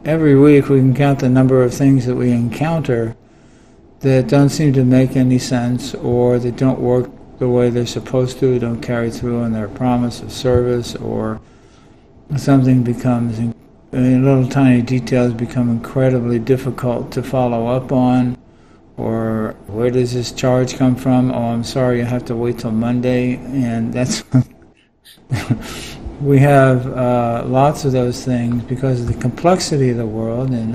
Every week we can count the number of things that we encounter that don't seem to make any sense, or that don't work the way they're supposed to, don't carry through on their promise of service, or something becomes, little tiny details become incredibly difficult to follow up on, or where does this charge come from? Oh, I'm sorry, you have to wait till Monday, and that's we have lots of those things because of the complexity of the world. And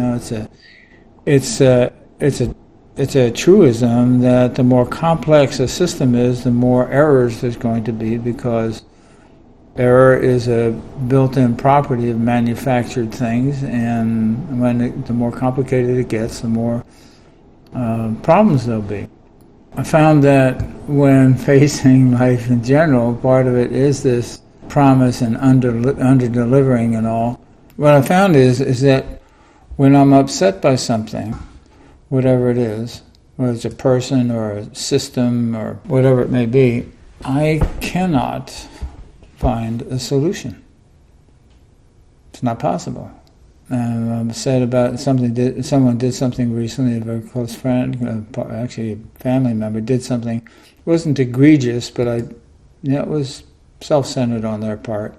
it's a truism that the more complex a system is, the more errors there's going to be, because error is a built-in property of manufactured things, and the more complicated it gets, the more problems there'll be. I found that when facing life in general, part of it is this promise and under-delivering and all. What I found is that when I'm upset by something, whatever it is, whether it's a person or a system or whatever it may be, I cannot find a solution. It's not possible. I'm upset about something. Someone did something recently. A very close friend, actually a family member, did something. It wasn't egregious, but it was self-centered on their part,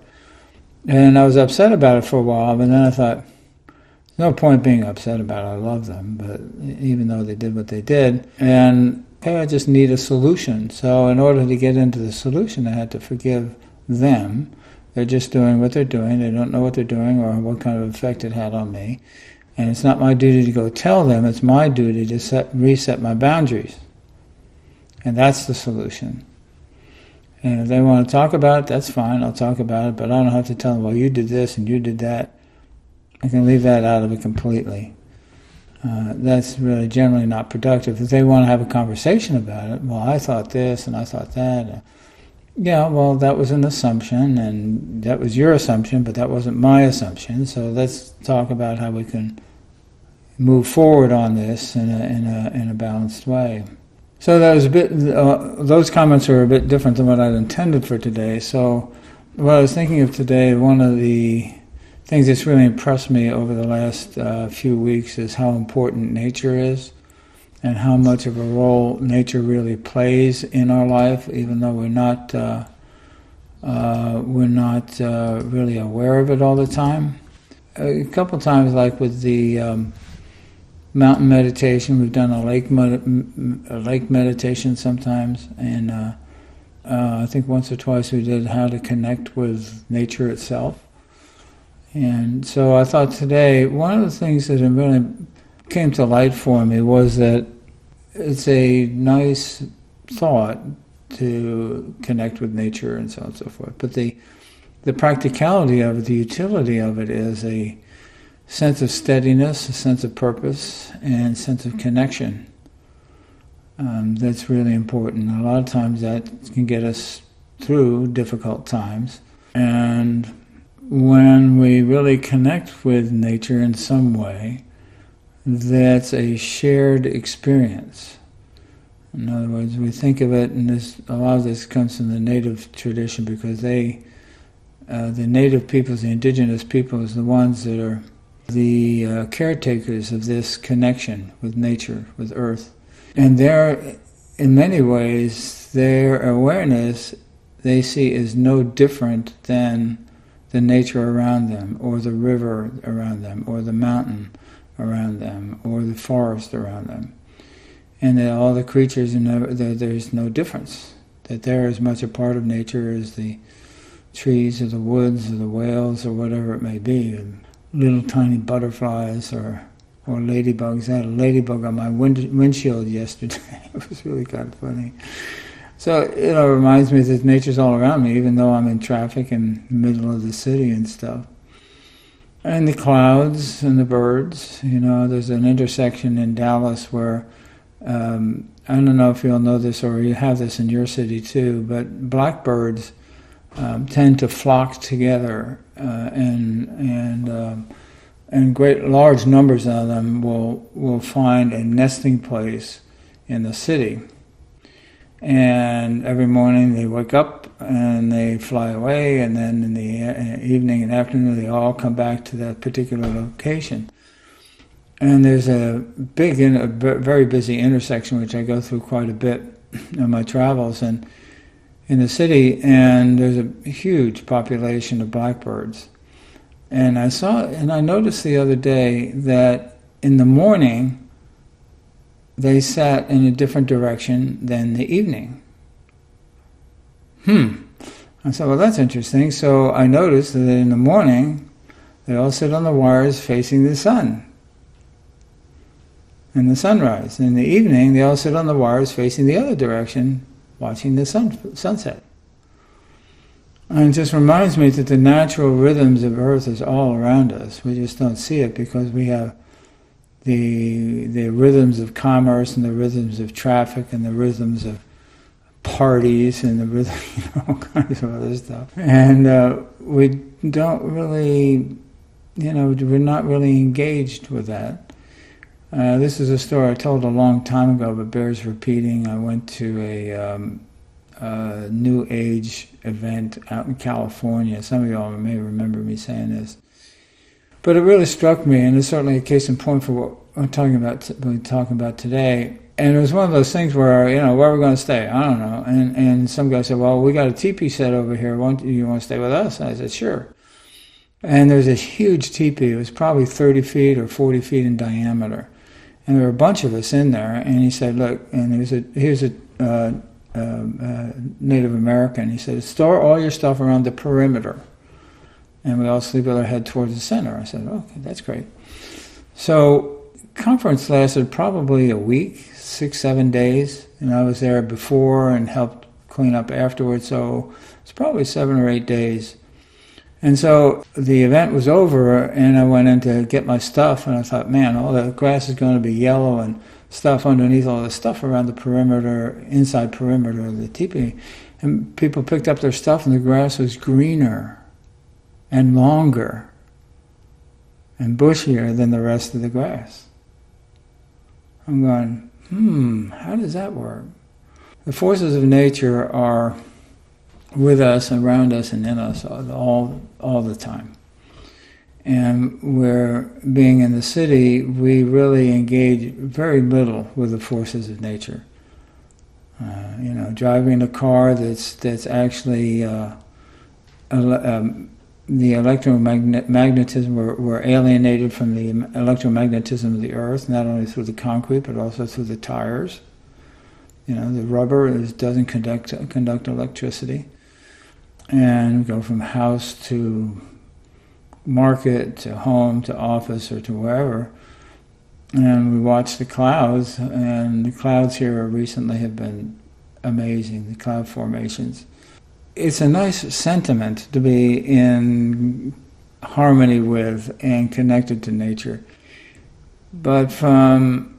and I was upset about it for a while. But then I thought, there's no point being upset about it. I love them, but even though they did what they did, and okay, I just need a solution. So in order to get into the solution, I had to forgive them. They're just doing what they're doing. They don't know what they're doing or what kind of effect it had on me. And it's not my duty to go tell them. It's my duty to reset my boundaries. And that's the solution. And if they want to talk about it, that's fine. I'll talk about it. But I don't have to tell them, well, you did this and you did that. I can leave that out of it completely. That's really generally not productive. If they want to have a conversation about it, well, I thought this and I thought that. Yeah, well, that was an assumption, and that was your assumption, but that wasn't my assumption. So let's talk about how we can move forward on this in a balanced way. So that was a bit. Those comments were a bit different than what I'd intended for today. So what I was thinking of today, one of the things that's really impressed me over the last few weeks is how important nature is, and how much of a role nature really plays in our life, even though we're not really aware of it all the time. A couple times, like with the mountain meditation, we've done a lake meditation sometimes, and I think once or twice we did how to connect with nature itself. And so I thought today, one of the things that really came to light for me was that it's a nice thought to connect with nature and so on and so forth. But the practicality of it, the utility of it, is a sense of steadiness, a sense of purpose, and a sense of connection. That's really important. A lot of times that can get us through difficult times. And when we really connect with nature in some way, that's a shared experience. In other words, we think of it, and a lot of this comes from the native tradition, because the native peoples, the indigenous peoples, the ones that are the caretakers of this connection with nature, with earth. And in many ways, their awareness they see is no different than the nature around them, or the river around them, or the mountain around them, or the forest around them. And that all the creatures, there's no difference. That they're as much a part of nature as the trees or the woods or the whales or whatever it may be. And little tiny butterflies or ladybugs. I had a ladybug on my windshield yesterday. It was really kind of funny. So it reminds me that nature's all around me, even though I'm in traffic in the middle of the city and stuff. And the clouds and the birds. There's an intersection in Dallas where, I don't know if you'll know this or you have this in your city too, but blackbirds tend to flock together, and great large numbers of them will find a nesting place in the city. And every morning they wake up and they fly away, and then in the evening and afternoon they all come back to that particular location. And there's a big, a very busy intersection, which I go through quite a bit in my travels, and in the city, and there's a huge population of blackbirds. And I noticed the other day that in the morning they sat in a different direction than the evening. I said, well, that's interesting. So I noticed that in the morning they all sit on the wires facing the sun and the sunrise. In the evening they all sit on the wires facing the other direction, watching the sunset. And it just reminds me that the natural rhythms of Earth is all around us. We just don't see it because we have the rhythms of commerce and the rhythms of traffic and the rhythms of parties and the rhythm, all kinds of other stuff. And we don't really, we're not really engaged with that. This is a story I told a long time ago, but bears repeating. I went to a New Age event out in California. Some of y'all may remember me saying this. But it really struck me, and it's certainly a case in point for what we're talking about today. And it was one of those things where, where are we going to stay? I don't know. And some guy said, well, we got a teepee set over here. You want to stay with us? And I said, sure. And there's a huge teepee. It was probably 30 feet or 40 feet in diameter. And there were a bunch of us in there. And he said, look, and here's a Native American. He said, store all your stuff around the perimeter. And we all sleep with our head towards the center. I said, okay, that's great. So conference lasted probably a week, 6-7 days. And I was there before and helped clean up afterwards. So it's probably 7 or 8 days. And so the event was over, and I went in to get my stuff, and I thought, man, all the grass is going to be yellow and stuff underneath all the stuff around the perimeter, inside perimeter of the teepee. And people picked up their stuff, and the grass was greener and longer and bushier than the rest of the grass. I'm going, how does that work? The forces of nature are with us, around us, and in us all the time. And we're being in the city, we really engage very little with the forces of nature. Driving a car that's actually the electromagnetism, we're alienated from the electromagnetism of the earth, not only through the concrete, but also through the tires. The rubber doesn't conduct electricity. And we go from house to market, to home, to office, or to wherever. And we watch the clouds, and the clouds here recently have been amazing, the cloud formations. It's a nice sentiment to be in harmony with and connected to nature. But from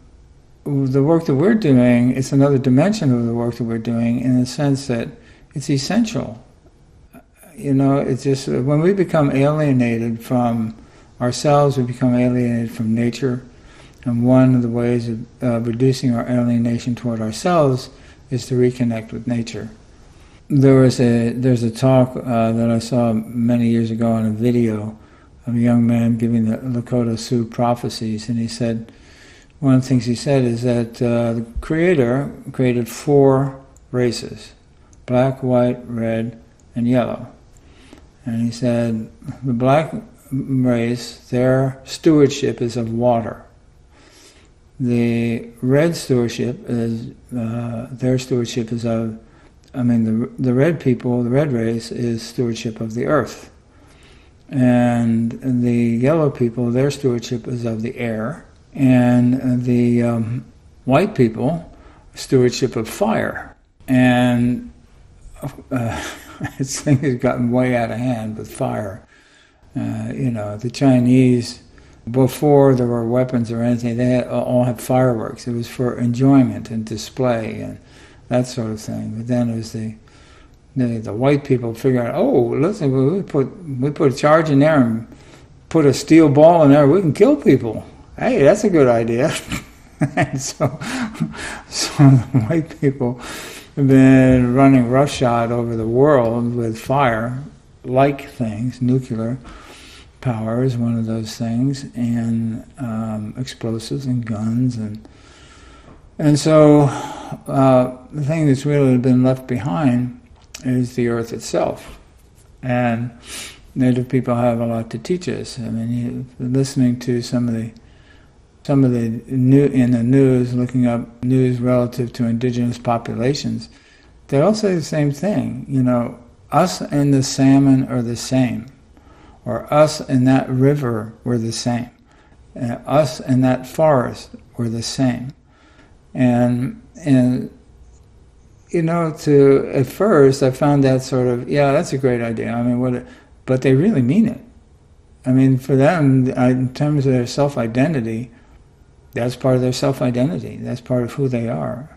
the work that we're doing, it's another dimension of the work that we're doing in the sense that it's essential. It's just when we become alienated from ourselves, we become alienated from nature. And one of the ways of reducing our alienation toward ourselves is to reconnect with nature. There's a talk that I saw many years ago on a video of a young man giving the Lakota Sioux prophecies, and he said, one of the things he said is that the Creator created 4 races, black, white, red, and yellow. And he said, the black race, their stewardship is of water. The red stewardship is, their stewardship is of, the red people, the red race is stewardship of the earth. And the yellow people, their stewardship is of the air. And the white people, stewardship of fire. And this thing has gotten way out of hand with fire. The Chinese, before there were weapons or anything, they all had fireworks. It was for enjoyment and display and that sort of thing. But then it was the white people figured out, listen, we put a charge in there and put a steel ball in there, we can kill people. Hey, that's a good idea. And so the white people been running roughshod over the world with fire-like things. Nuclear power is one of those things, and explosives and guns, and so the thing that's really been left behind is the earth itself. And Native people have a lot to teach us. I mean, listening to some of the new in the news, looking up news relative to indigenous populations, they all say the same thing. You know, us and the salmon are the same, or us and that river were the same, and us and that forest were the same, and you know, at first I found that sort of, yeah, that's a great idea. I mean, but they really mean it. I mean, for them, in terms of their self-identity, that's part of their self-identity. That's part of who they are.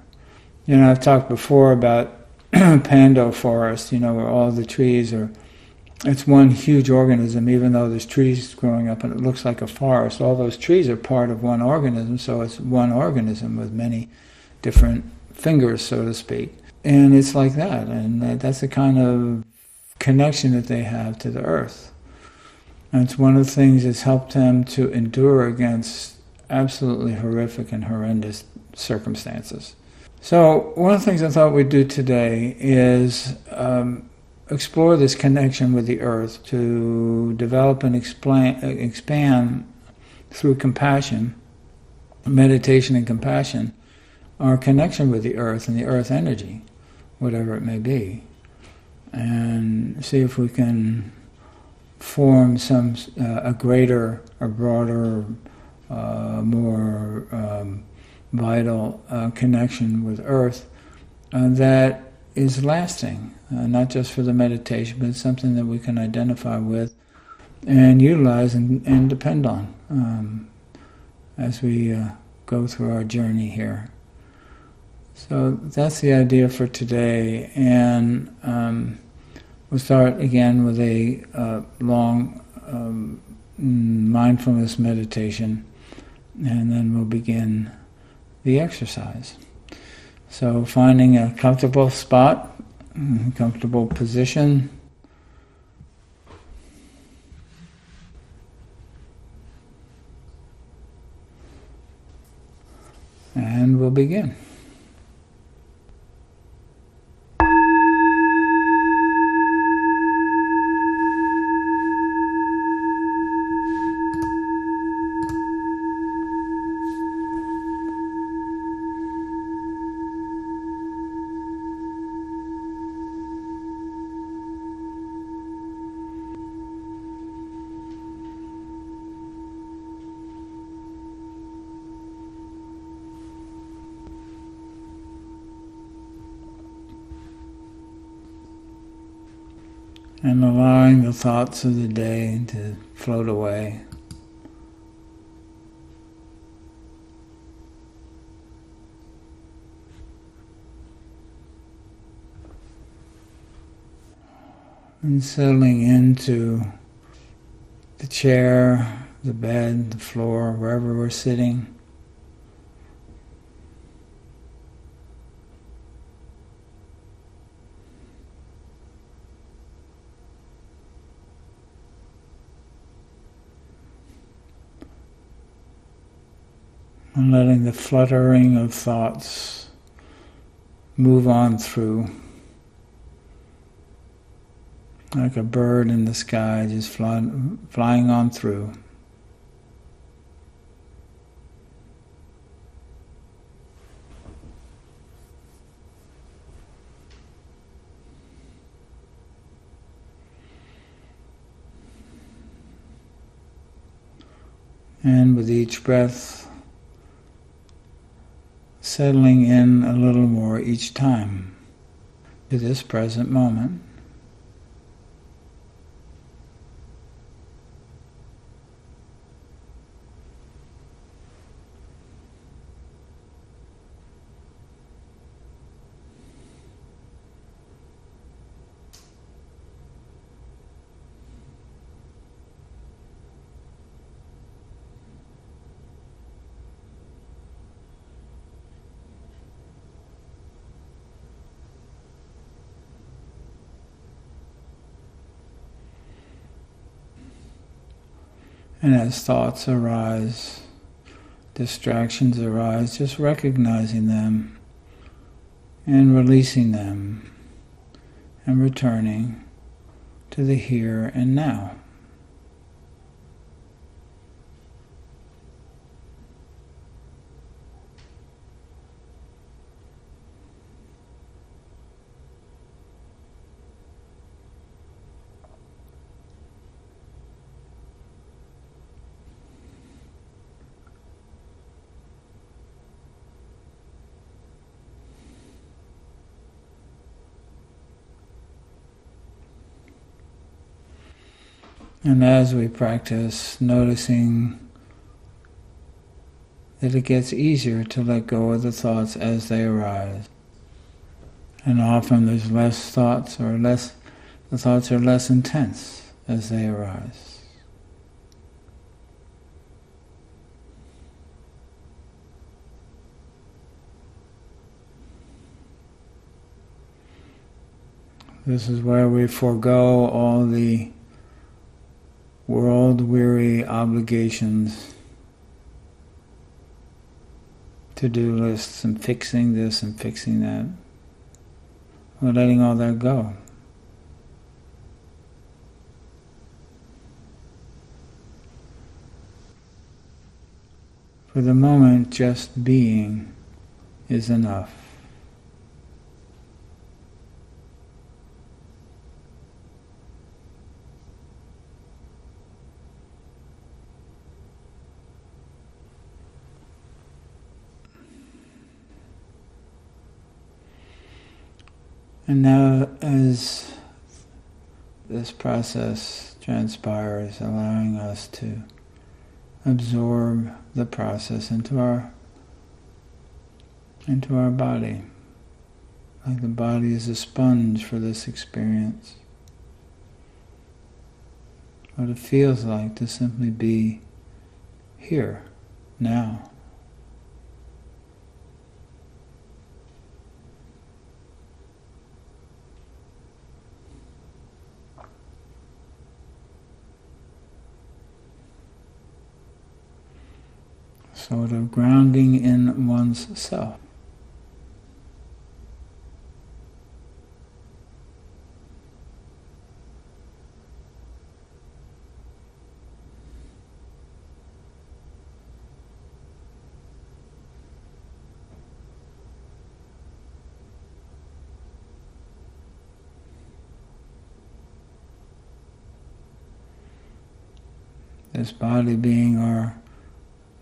You know, I've talked before about Pando Forest, you know, where all the trees are, it's one huge organism, even though there's trees growing up and it looks like a forest. All those trees are part of one organism, so it's one organism with many different fingers, so to speak. And it's like that, and that's the kind of connection that they have to the earth. And it's one of the things that's helped them to endure against absolutely horrific and horrendous circumstances. So one of the things I thought we'd do today is explore this connection with the earth, to develop and expand through compassion, meditation and compassion, our connection with the earth and the earth energy, whatever it may be, and see if we can form a greater, a broader, more vital connection with earth that is lasting, not just for the meditation, but something that we can identify with and utilize and depend on as we go through our journey here. So that's the idea for today, and we'll start again with a long mindfulness meditation, and then we'll begin the exercise. So finding a comfortable spot, comfortable position, and we'll begin. And allowing the thoughts of the day to float away. And settling into the chair, the bed, the floor, wherever we're sitting. And letting the fluttering of thoughts move on through, like a bird in the sky, just flying on through. And with each breath, settling in a little more each time to this present moment. And as thoughts arise, distractions arise, just recognizing them and releasing them and returning to the here and now. And as we practice, noticing that it gets easier to let go of the thoughts as they arise. And often there's less thoughts, the thoughts are less intense as they arise. This is where we forego all the world-weary obligations, to-do lists and fixing this and fixing that. We're letting all that go. For the moment, just being is enough. And now, as this process transpires, allowing us to absorb the process into our body, like the body is a sponge for this experience. What it feels like to simply be here, now. Sort of grounding in one's self. This body being our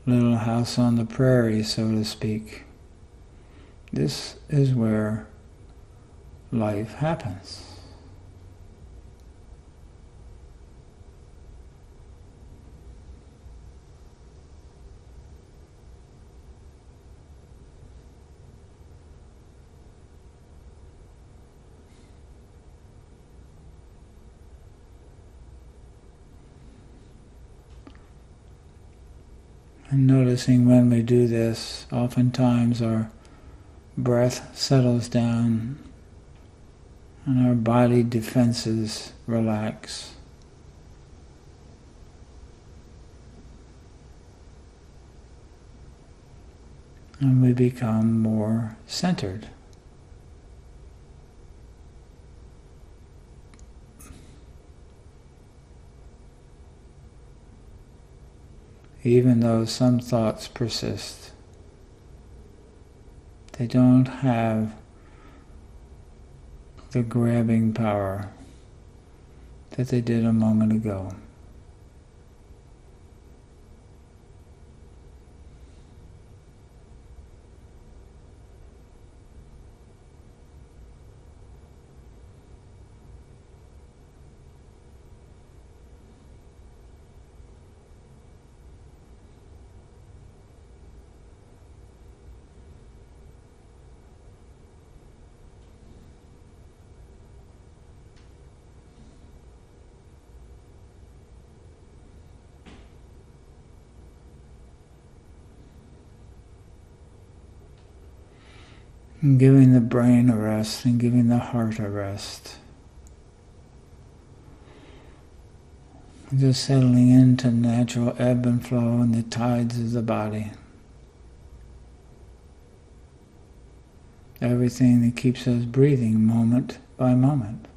little house on the prairie, so to speak. This is where life happens. And noticing when we do this, oftentimes our breath settles down and our body defenses relax. And we become more centered. Even though some thoughts persist, they don't have the grabbing power that they did a moment ago. And giving the brain a rest and giving the heart a rest. Just settling into natural ebb and flow and the tides of the body. Everything that keeps us breathing moment by moment.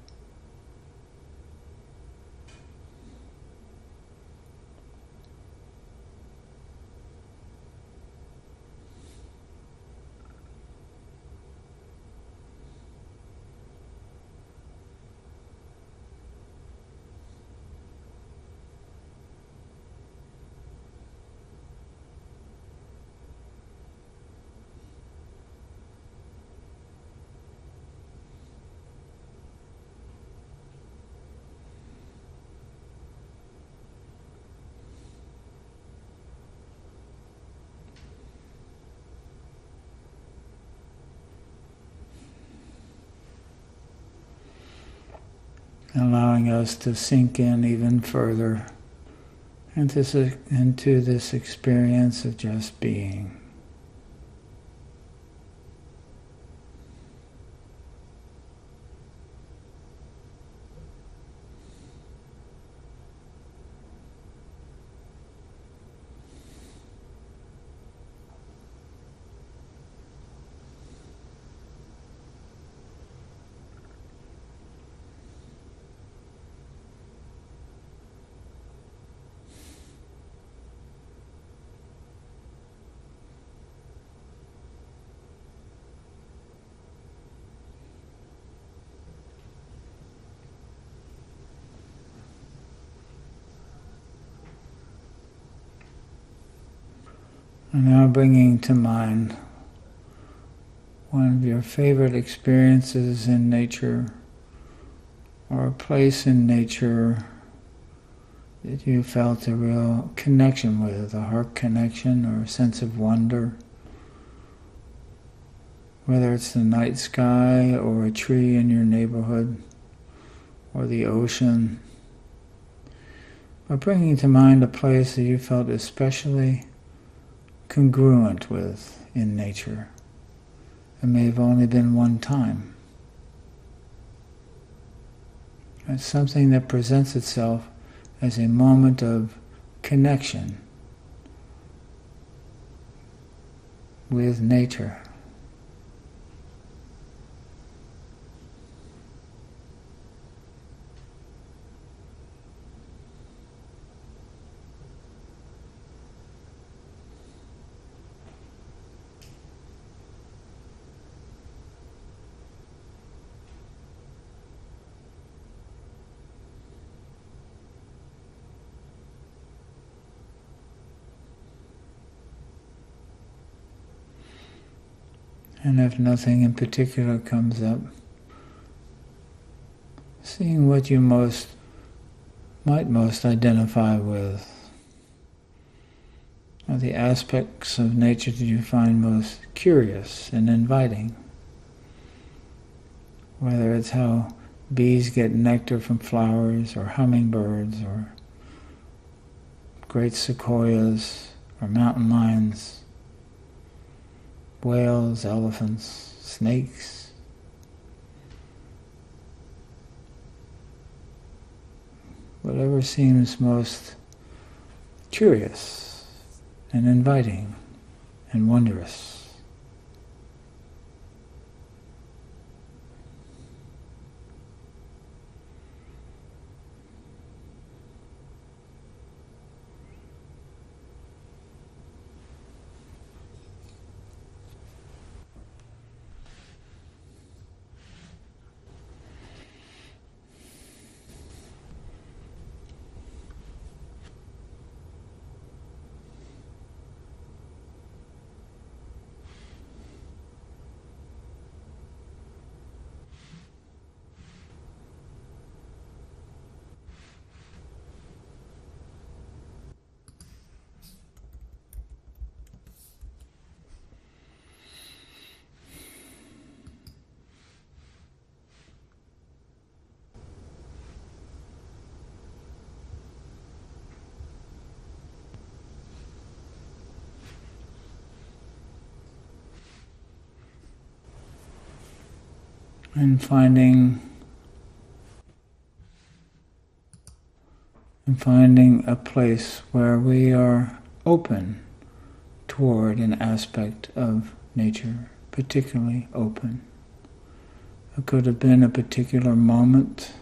Allowing us to sink in even further into this experience of just being. And now bringing to mind one of your favorite experiences in nature, or a place in nature that you felt a real connection with, a heart connection or a sense of wonder. Whether it's the night sky or a tree in your neighborhood or the ocean, but bringing to mind a place that you felt especially congruent with in nature. It may have only been one time. It's something that presents itself as a moment of connection with nature. And if nothing in particular comes up, seeing what you might most identify with, or the aspects of nature that you find most curious and inviting. Whether it's how bees get nectar from flowers, or hummingbirds, or great sequoias, or mountain lions, whales, elephants, snakes. Whatever seems most curious and inviting and wondrous. And finding and finding a place where we are open toward an aspect of nature, particularly open. It could have been a particular moment,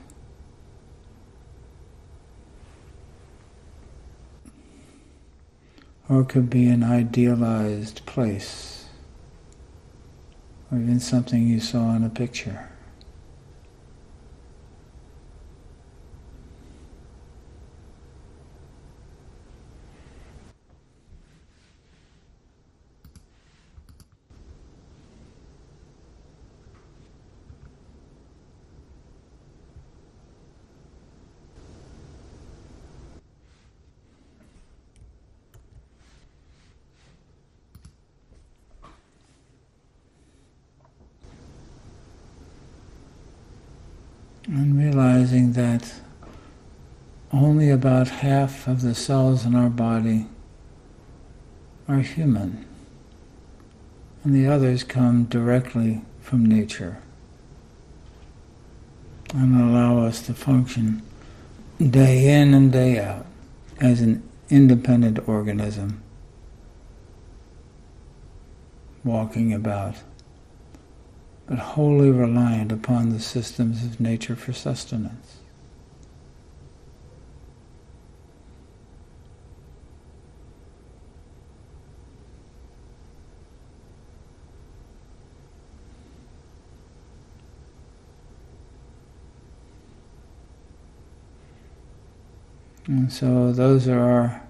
or it could be an idealized place, or even something you saw in a picture. And realizing that only about half of the cells in our body are human, and the others come directly from nature and allow us to function day in and day out as an independent organism, walking about, but wholly reliant upon the systems of nature for sustenance. And so those are our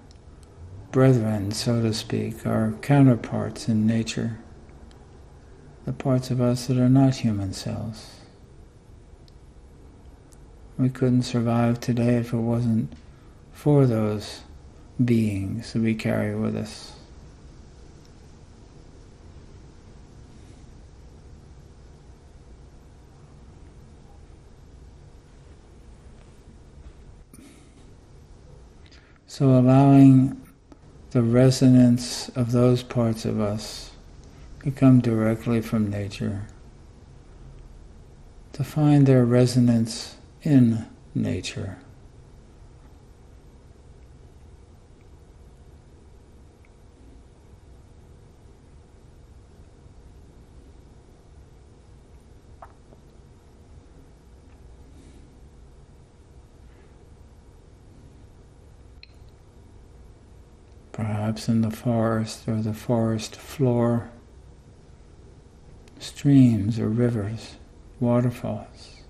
brethren, so to speak, our counterparts in nature, the parts of us that are not human cells. We couldn't survive today if it wasn't for those beings that we carry with us. So allowing the resonance of those parts of us to come directly from nature, to find their resonance in nature. Perhaps in the forest or the forest floor, streams or rivers, waterfalls.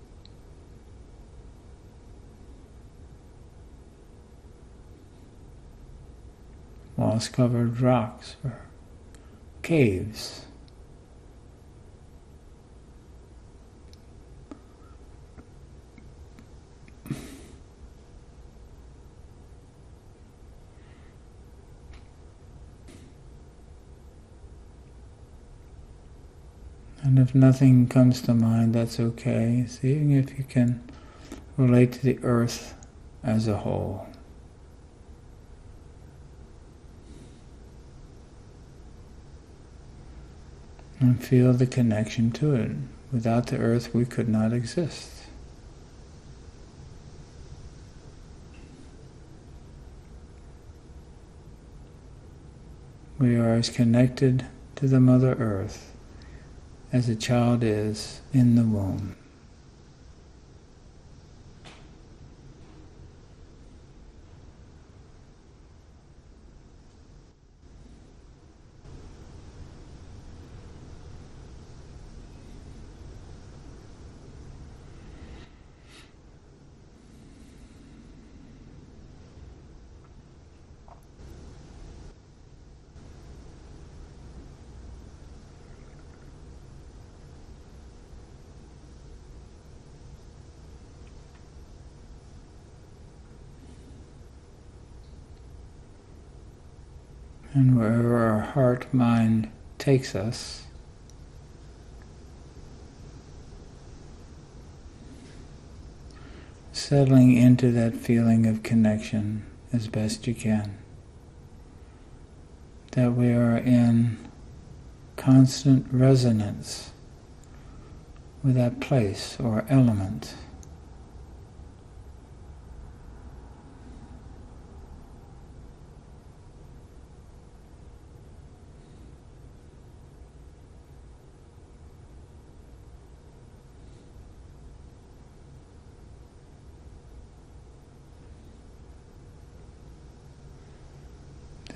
Moss-covered rocks or caves. And if nothing comes to mind, that's okay. Seeing if you can relate to the earth as a whole. And feel the connection to it. Without the earth, we could not exist. We are as connected to the Mother Earth as a child is in the womb. And wherever our heart-mind takes us, settling into that feeling of connection as best you can. That we are in constant resonance with that place or element.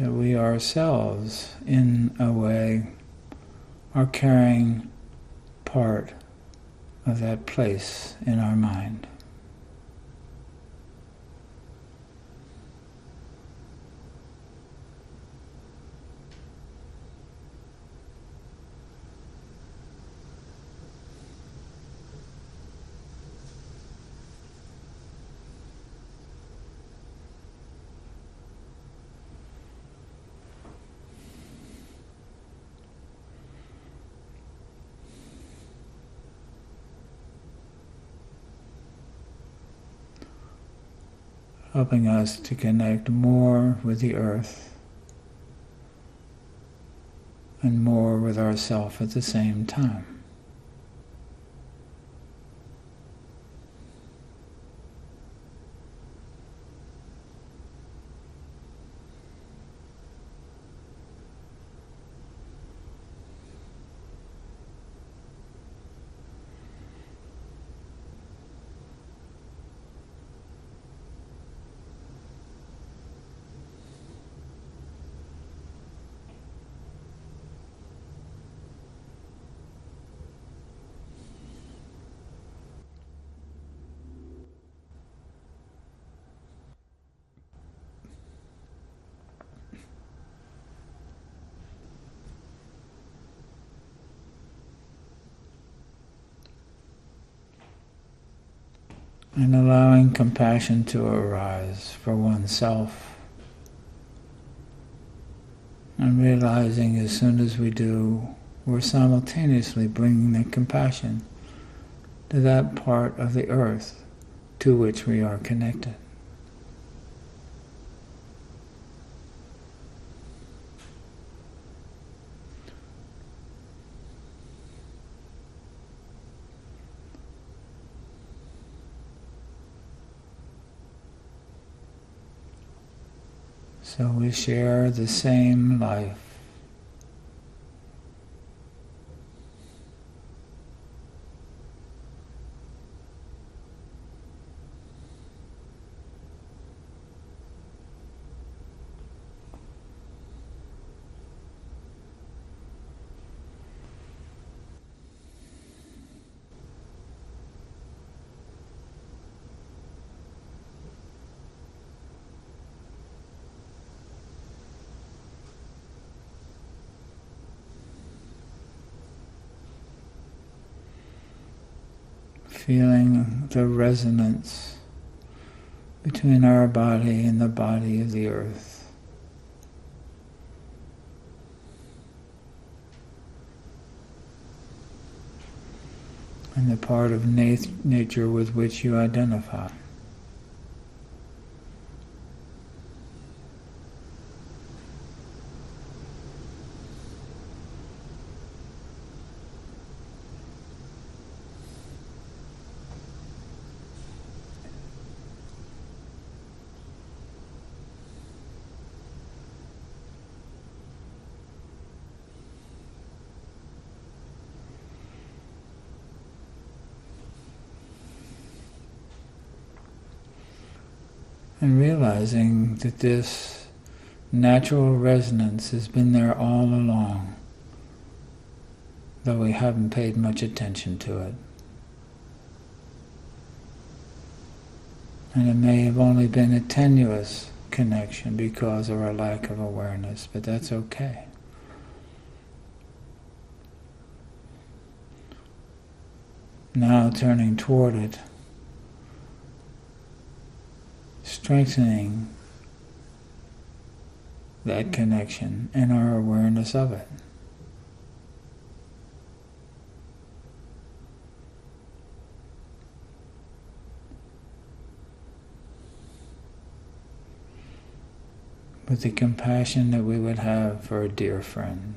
that we ourselves, in a way, are carrying part of that place in our mind. Helping us to connect more with the earth and more with ourself at the same time. And allowing compassion to arise for oneself. And realizing as soon as we do, we're simultaneously bringing the compassion to that part of the earth to which we are connected. So we share the same life. Feeling the resonance between our body and the body of the earth. And the part of nature with which you identify. And realizing that this natural resonance has been there all along, though we haven't paid much attention to it. And it may have only been a tenuous connection because of our lack of awareness, but that's okay. Now turning toward it, strengthening that connection and our awareness of it. With the compassion that we would have for a dear friend.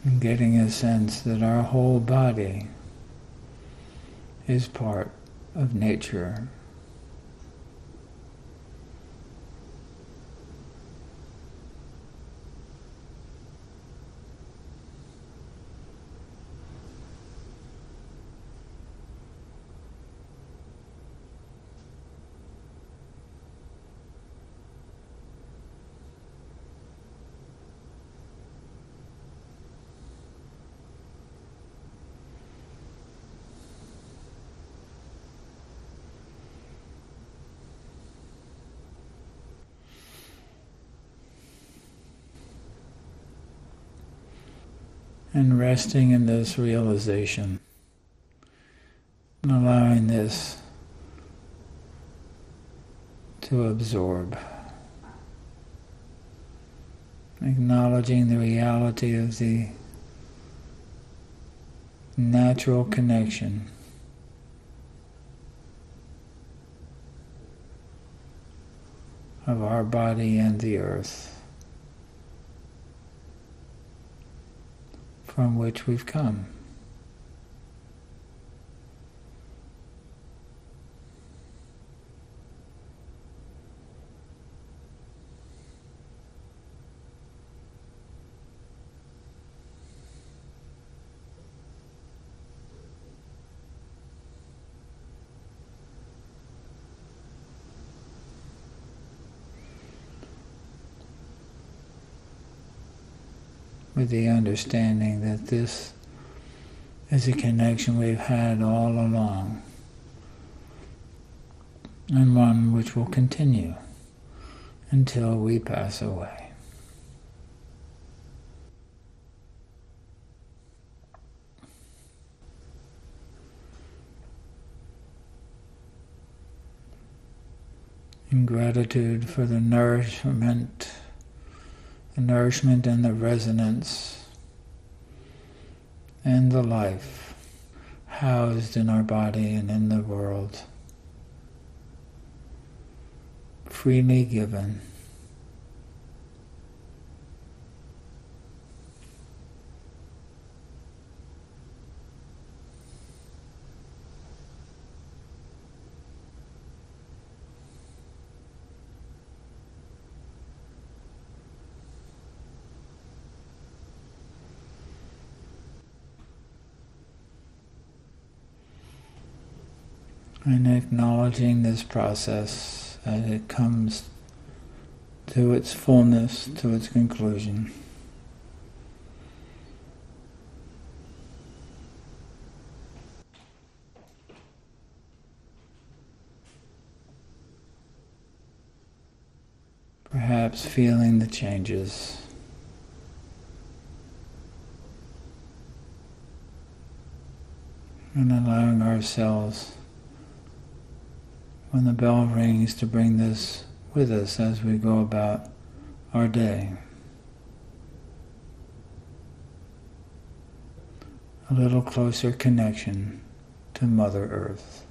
And getting a sense that our whole body is part of nature. And resting in this realization, and allowing this to absorb, acknowledging the reality of the natural connection of our body and the earth, from which we've come. With the understanding that this is a connection we've had all along, and one which will continue until we pass away. In gratitude for the nourishment and the resonance and the life housed in our body and in the world, freely given. And acknowledging this process as it comes to its fullness, to its conclusion. Perhaps feeling the changes. And allowing ourselves, when the bell rings, to bring this with us as we go about our day. A little closer connection to Mother Earth.